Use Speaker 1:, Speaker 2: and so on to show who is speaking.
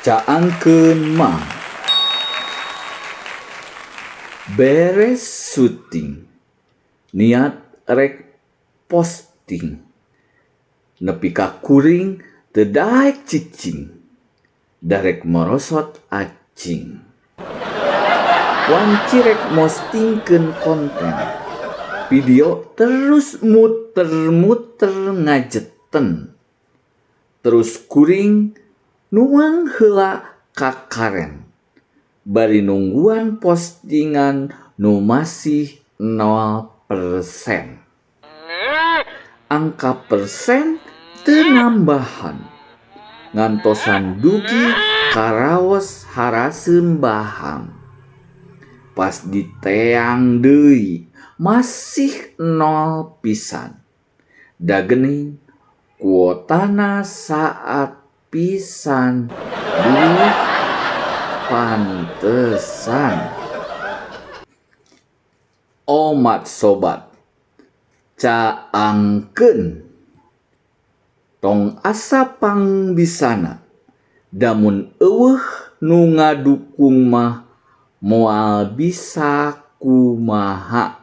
Speaker 1: Caangkeun mah beres syuting niat rek posting nepi ka kuring teu daek cicing darek merosot acing wanci rek postingkeun konten video terus muter-muter ngajeten terus kuring nuang heula ka karen bari nungguan postingan nu masih 0%. Angka persen teu nambahan. Ngantosan dugi karaos haraseun bahang. Pas diteang deui masih 0 pisan. Da geuning kuotana saat pisan. Duh, pantesan. Omat sobat, caangkeun tong asa pangbisana damun eueuh nu ngadukung mah moal bisa kumaha.